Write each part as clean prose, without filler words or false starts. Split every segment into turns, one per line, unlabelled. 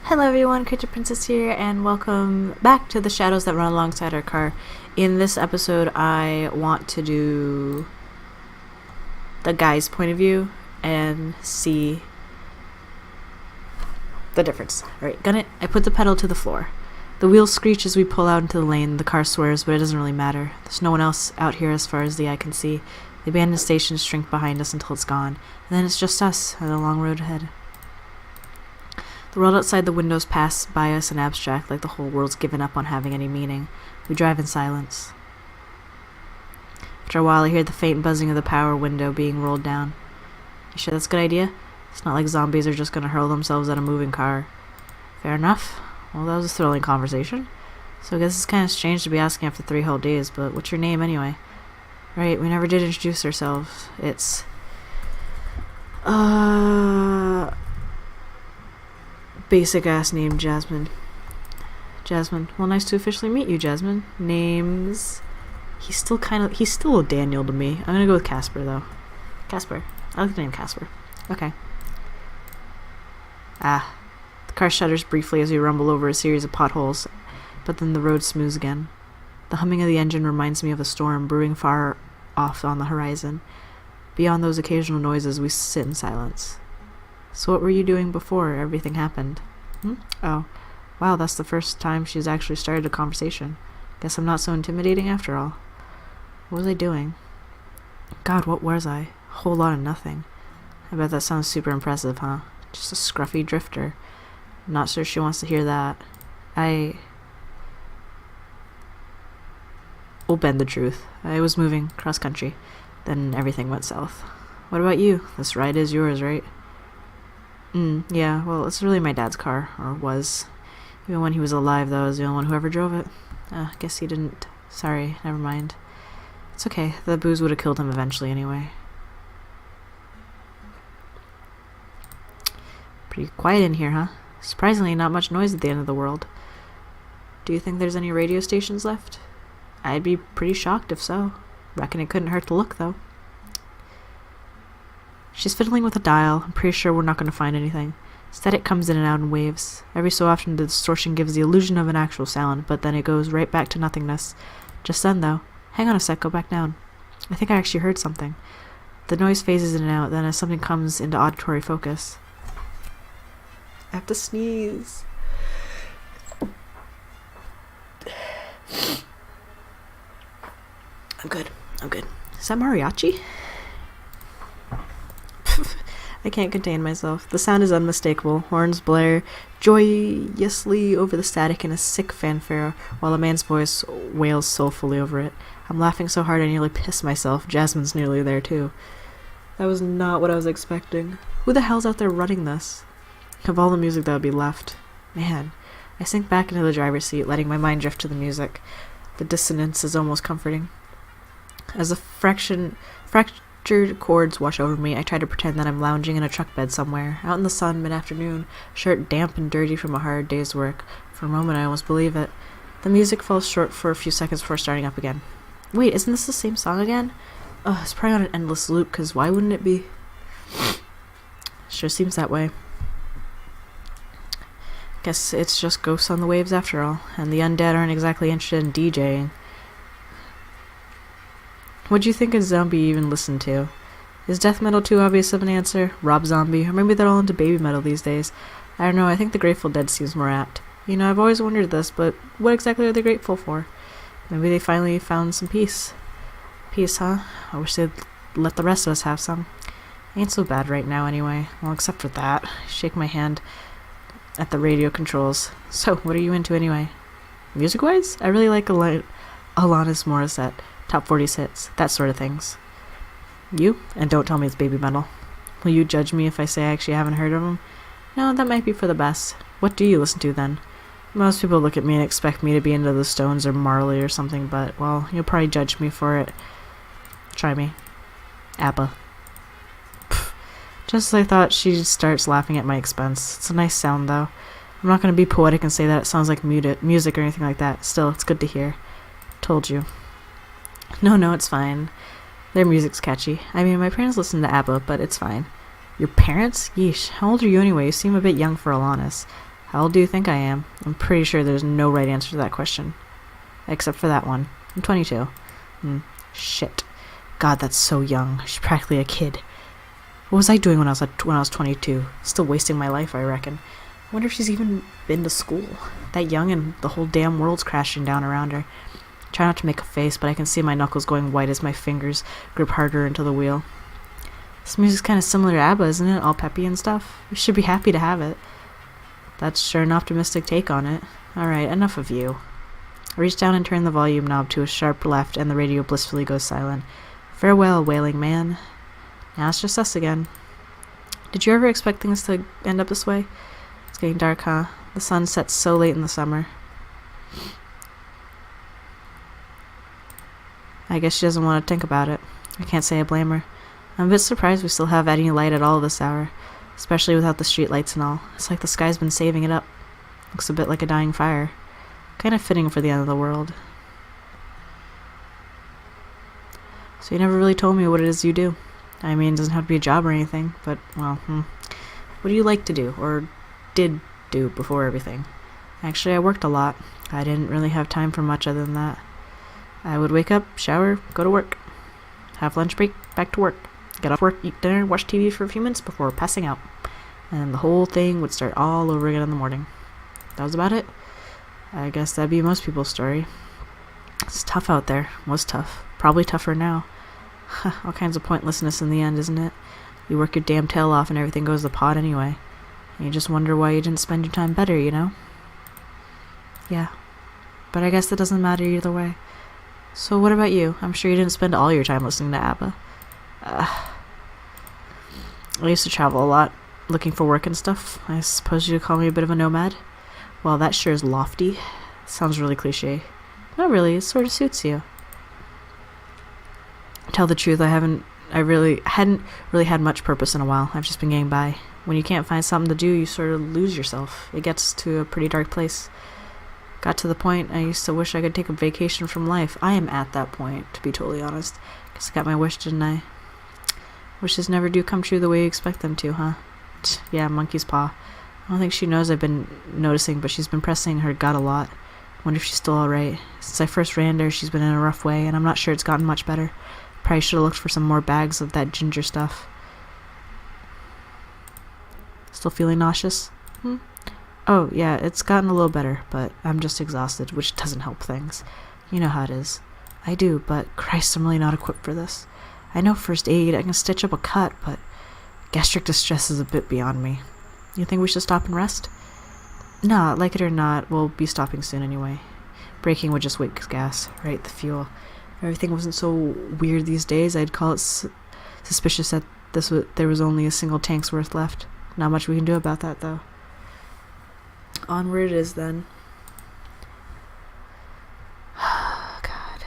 Hello everyone, CryptidPrincess here, and welcome back to the shadows that run alongside our car. In this episode, I want to do the guy's point of view and see the difference. Alright, gun it. I put the pedal to the floor. The wheels screech as we pull out into the lane. The car swerves, but it doesn't really matter. There's no one else out here as far as the eye can see. The abandoned stations shrink behind us until it's gone, and then it's just us and the long road ahead. The world outside the windows pass by us in abstract, like the whole world's given up on having any meaning. We drive in silence. After a while, I hear the faint buzzing of the power window being rolled down. You sure that's a good idea? It's not like zombies are just going to hurl themselves at a moving car. Fair enough. Well, that was a thrilling conversation. So I guess it's kind of strange to be asking after 3 whole days, but what's your name anyway? Right, we never did introduce ourselves. It's... basic ass name, Jasmine. Jasmine. Well, nice to officially meet you, Jasmine. Name's... He's still a Daniel to me. I'm gonna go with Casper, though. Casper. I like the name Casper. Okay. The car shudders briefly as we rumble over a series of potholes, but then the road smooths again. The humming of the engine reminds me of a storm brewing far off on the horizon. Beyond those occasional noises, we sit in silence. So what were you doing before everything happened? Oh. Wow, that's the first time she's actually started a conversation. Guess I'm not so intimidating after all. What was I doing? God, what was I? A whole lot of nothing. I bet that sounds super impressive, huh? Just a scruffy drifter. I'm not sure she wants to hear that. We'll bend the truth. I was moving cross-country. Then everything went south. What about you? This ride is yours, right? Yeah, well, it's really my dad's car, or was. Even when he was alive, though, I was the only one who ever drove it. Guess he didn't. Sorry, never mind. It's okay, the booze would have killed him eventually anyway. Pretty quiet in here, huh? Surprisingly, not much noise at the end of the world. Do you think there's any radio stations left? I'd be pretty shocked if so. Reckon it couldn't hurt to look, though. She's fiddling with a dial. I'm pretty sure we're not going to find anything. Static comes in and out in waves. Every so often the distortion gives the illusion of an actual sound, but then it goes right back to nothingness. Just then, though. Hang on a sec, go back down. I think I actually heard something. The noise phases in and out, then as something comes into auditory focus. I have to sneeze. I'm good. Is that mariachi? I can't contain myself. The sound is unmistakable. Horns blare joyously over the static in a sick fanfare, while a man's voice wails soulfully over it. I'm laughing so hard I nearly piss myself. Jasmine's nearly there, too. That was not what I was expecting. Who the hell's out there running this? Of all the music that would be left. Man. I sink back into the driver's seat, letting my mind drift to the music. The dissonance is almost comforting. As the fractured chords wash over me, I try to pretend that I'm lounging in a truck bed somewhere, out in the sun mid-afternoon, shirt damp and dirty from a hard day's work. For a moment I almost believe it. The music falls short for a few seconds before starting up again. Wait, isn't this the same song again? It's probably on an endless loop, because why wouldn't it be? Sure seems that way. Guess it's just ghosts on the waves after all, and the undead aren't exactly interested in DJing. What'd you think a zombie even listened to? Is death metal too obvious of an answer? Rob Zombie? Or maybe they're all into baby metal these days. I don't know, I think the Grateful Dead seems more apt. You know, I've always wondered this, but what exactly are they grateful for? Maybe they finally found some peace. Peace, huh? I wish they'd let the rest of us have some. Ain't so bad right now anyway. Well, except for that. I shake my hand at the radio controls. So, what are you into anyway? Music-wise? I really like Alanis Morissette. Top 40s hits, that sort of things. You? And don't tell me it's baby metal. Will you judge me if I say I actually haven't heard of them? No, that might be for the best. What do you listen to then? Most people look at me and expect me to be into the Stones or Marley or something, but, well, you'll probably judge me for it. Try me. ABBA. Pfft. Just as I thought, she starts laughing at my expense. It's a nice sound, though. I'm not going to be poetic and say that it sounds like music or anything like that. Still, it's good to hear. Told you. No, it's fine. Their music's catchy. I mean, my parents listen to ABBA, but it's fine. Your parents? Yeesh. How old are you anyway? You seem a bit young for Alanis. How old do you think I am? I'm pretty sure there's no right answer to that question. Except for that one. I'm 22. Shit. God, that's so young. She's practically a kid. What was I doing when I was 22? Still wasting my life, I reckon. I wonder if she's even been to school. That young and the whole damn world's crashing down around her. Try not to make a face, but I can see my knuckles going white as my fingers grip harder into the wheel. This music's kind of similar to ABBA, isn't it? All peppy and stuff. We should be happy to have it. That's sure an optimistic take on it. Alright, enough of you. I reach down and turn the volume knob to a sharp left, and the radio blissfully goes silent. Farewell, wailing man. Now it's just us again. Did you ever expect things to end up this way? It's getting dark, huh? The sun sets so late in the summer. I guess she doesn't want to think about it. I can't say I blame her. I'm a bit surprised we still have any light at all this hour, especially without the street lights and all. It's like the sky's been saving it up. Looks a bit like a dying fire. Kind of fitting for the end of the world. So you never really told me what it is you do. I mean, it doesn't have to be a job or anything, but, well, What do you like to do, or did do before everything? Actually, I worked a lot. I didn't really have time for much other than that. I would wake up, shower, go to work. Have lunch break, back to work. Get off work, eat dinner, watch TV for a few minutes before passing out. And the whole thing would start all over again in the morning. That was about it. I guess that'd be most people's story. It's tough out there. Was tough. Probably tougher now. All kinds of pointlessness in the end, isn't it? You work your damn tail off and everything goes to pot anyway. And you just wonder why you didn't spend your time better, you know? Yeah. But I guess that doesn't matter either way. So what about you? I'm sure you didn't spend all your time listening to ABBA. I used to travel a lot, looking for work and stuff. I suppose you'd call me a bit of a nomad. Well, that sure is lofty. Sounds really cliche. Not really, it sort of suits you. Tell the truth, I hadn't really had much purpose in a while. I've just been getting by. When you can't find something to do, you sort of lose yourself. It gets to a pretty dark place. Got to the point I used to wish I could take a vacation from life. I am at that point, to be totally honest. Guess I got my wish, didn't I? Wishes never do come true the way you expect them to, huh? Yeah, monkey's paw. I don't think she knows I've been noticing, but she's been pressing her gut a lot. Wonder if she's still alright. Since I first ran her, she's been in a rough way, and I'm not sure it's gotten much better. Probably should have looked for some more bags of that ginger stuff. Still feeling nauseous? Oh, yeah, it's gotten a little better, but I'm just exhausted, which doesn't help things. You know how it is. I do, but Christ, I'm really not equipped for this. I know first aid, I can stitch up a cut, but gastric distress is a bit beyond me. You think we should stop and rest? Nah, like it or not, we'll be stopping soon anyway. Braking would just waste gas, right? The fuel. If everything wasn't so weird these days, I'd call it suspicious that there was only a single tank's worth left. Not much we can do about that, though. Onward it is, then. God.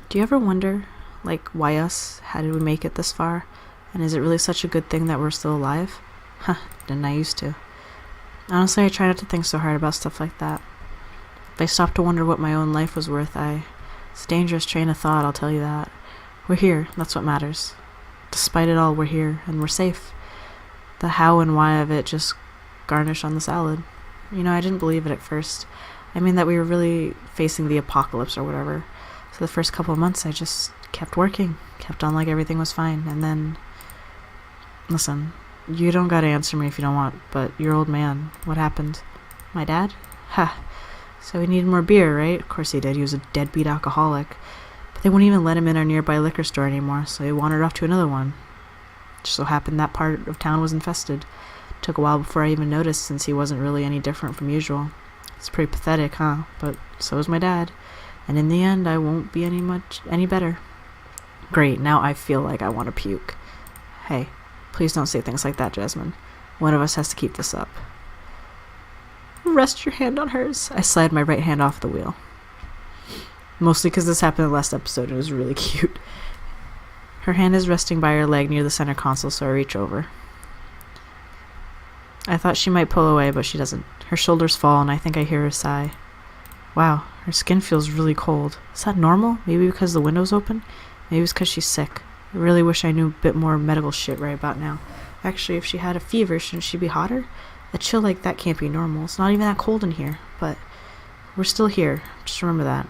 Do you ever wonder, like, why us? How did we make it this far? And is it really such a good thing that we're still alive? Didn't I used to. Honestly, I try not to think so hard about stuff like that. If I stop to wonder what my own life was worth, it's a dangerous train of thought, I'll tell you that. We're here, that's what matters. Despite it all, we're here, and we're safe. The how and why of it just garnish on the salad. You know, I didn't believe it at first. I mean that we were really facing the apocalypse or whatever. So the first couple of months, I just kept working, kept on like everything was fine, and then... Listen, you don't gotta answer me if you don't want, but your old man, what happened? My dad? So he needed more beer, right? Of course he did, he was a deadbeat alcoholic. But they wouldn't even let him in our nearby liquor store anymore, so he wandered off to another one. Just so happened that part of town was infested. Took a while before I even noticed, since he wasn't really any different from usual. It's pretty pathetic, huh? But so is my dad. And in the end, I won't be any better. Great, now I feel like I want to puke. Hey, please don't say things like that, Jasmine. One of us has to keep this up. Rest your hand on hers. I slide my right hand off the wheel. Mostly because this happened in the last episode and it was really cute. Her hand is resting by her leg near the center console, so I reach over. I thought she might pull away, but she doesn't. Her shoulders fall and I think I hear her sigh. Wow, her skin feels really cold. Is that normal? Maybe because the window's open? Maybe it's because she's sick. I really wish I knew a bit more medical shit right about now. Actually, if she had a fever, shouldn't she be hotter? A chill like that can't be normal. It's not even that cold in here, but we're still here. Just remember that.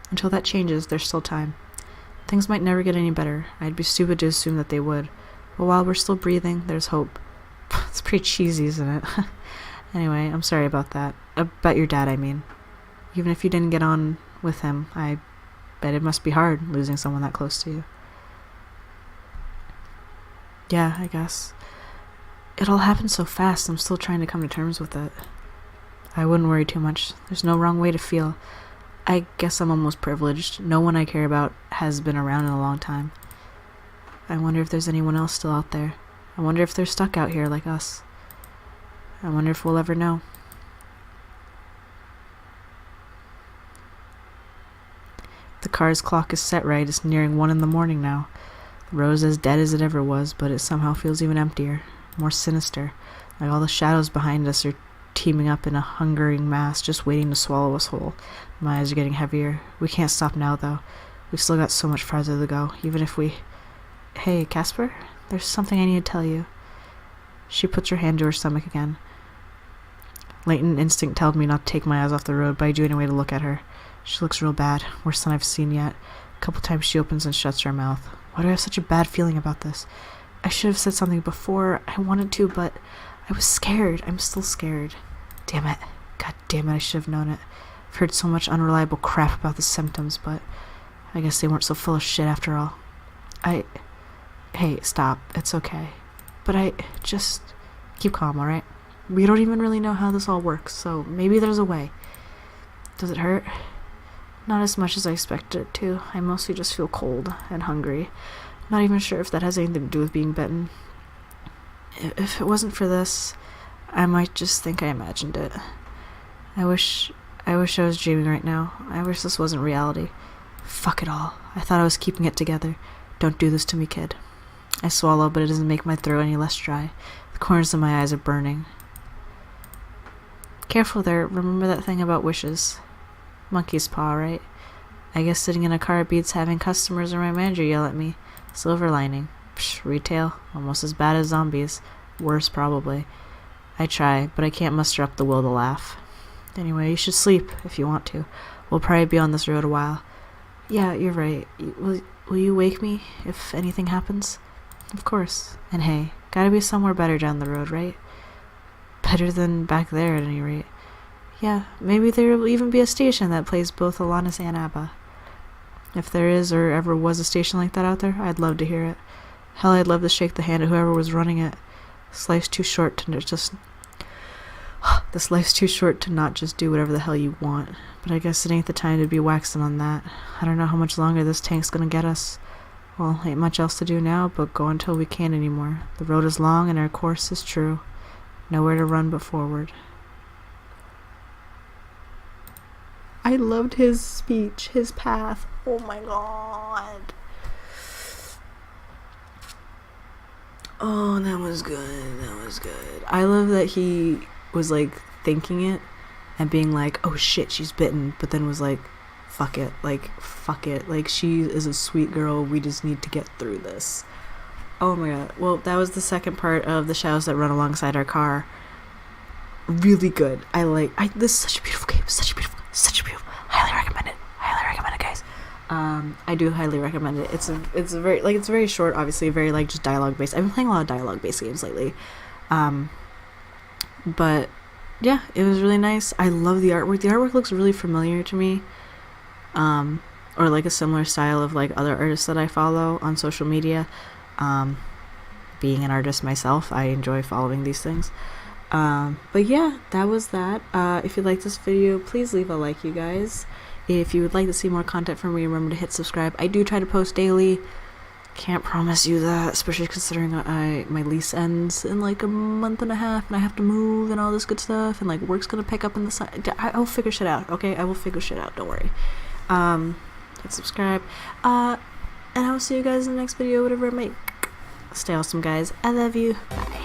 Until that changes, there's still time. Things might never get any better. I'd be stupid to assume that they would. But while we're still breathing, there's hope. It's pretty cheesy, isn't it? Anyway, I'm sorry about that. About your dad, I mean. Even if you didn't get on with him, I bet it must be hard losing someone that close to you. Yeah, I guess. It all happened so fast, I'm still trying to come to terms with it. I wouldn't worry too much. There's no wrong way to feel. I guess I'm almost privileged. No one I care about has been around in a long time. I wonder if there's anyone else still out there. I wonder if they're stuck out here like us. I wonder if we'll ever know. The car's clock is set right. It's nearing 1 in the morning now. The road is as dead as it ever was, but it somehow feels even emptier, more sinister, like all the shadows behind us are teaming up in a hungering mass, just waiting to swallow us whole. My eyes are getting heavier. We can't stop now, though. We've still got so much farther to go, even if we... Hey, Casper? There's something I need to tell you. She puts her hand to her stomach again. Latent instinct told me not to take my eyes off the road, but I do anyway to look at her. She looks real bad, worse than I've seen yet. A couple times she opens and shuts her mouth. Why do I have such a bad feeling about this? I should have said something before. I wanted to, but I was scared. I'm still scared. Damn it. God damn it, I should have known it. I've heard so much unreliable crap about the symptoms, but I guess they weren't so full of shit after all. Hey, stop. It's okay. But just keep calm, alright? We don't even really know how this all works, so maybe there's a way. Does it hurt? Not as much as I expected it to. I mostly just feel cold and hungry. Not even sure if that has anything to do with being bitten. If it wasn't for this, I might just think I imagined it. I wish I was dreaming right now. I wish this wasn't reality. Fuck it all. I thought I was keeping it together. Don't do this to me, kid. I swallow, but it doesn't make my throat any less dry. The corners of my eyes are burning. Careful there. Remember that thing about wishes. Monkey's paw, right? I guess sitting in a car beats having customers or my manager yell at me. Silver lining. Psh, retail. Almost as bad as zombies. Worse, probably. I try, but I can't muster up the will to laugh. Anyway, you should sleep if you want to. We'll probably be on this road a while. Yeah, you're right. Will you wake me if anything happens? Of course. And hey, gotta be somewhere better down the road, right? Better than back there, at any rate. Yeah, maybe there will even be a station that plays both Alanis and ABBA. If there is or ever was a station like that out there, I'd love to hear it. Hell, I'd love to shake the hand of whoever was running it. This life's too short to not just do whatever the hell you want. But I guess it ain't the time to be waxing on that. I don't know how much longer this tank's gonna get us. Well, ain't much else to do now but go until we can't anymore. The road is long and our course is true. Nowhere to run but forward. I loved his speech, his path. Oh my god. Oh, that was good. That was good. I love that he was like thinking it and being like, oh shit, she's bitten, but then was like, fuck it. Like, she is a sweet girl. We just need to get through this. Oh my god. Well, that was the second part of the shadows that run alongside our car. Really good. This is such a beautiful game. Such a beautiful. Highly recommend it, guys. I do highly recommend it. It's very short, obviously, very like just dialogue based. I've been playing a lot of dialogue based games lately. But yeah, it was really nice. I love the artwork. The artwork looks really familiar to me. Or like a similar style of like other artists that I follow on social media. Being an artist myself, I enjoy following these things. But yeah, that was that. If you like this video, please leave a like, you guys. If you would like to see more content from me, remember to hit subscribe. I do try to post daily. Can't promise you that, especially considering my lease ends in like a month and a half and I have to move and all this good stuff and like work's gonna pick up in the side. I'll figure shit out, okay? I will figure shit out, don't worry. Hit subscribe. And I will see you guys in the next video, whatever it may. Stay awesome, guys. I love you. Bye.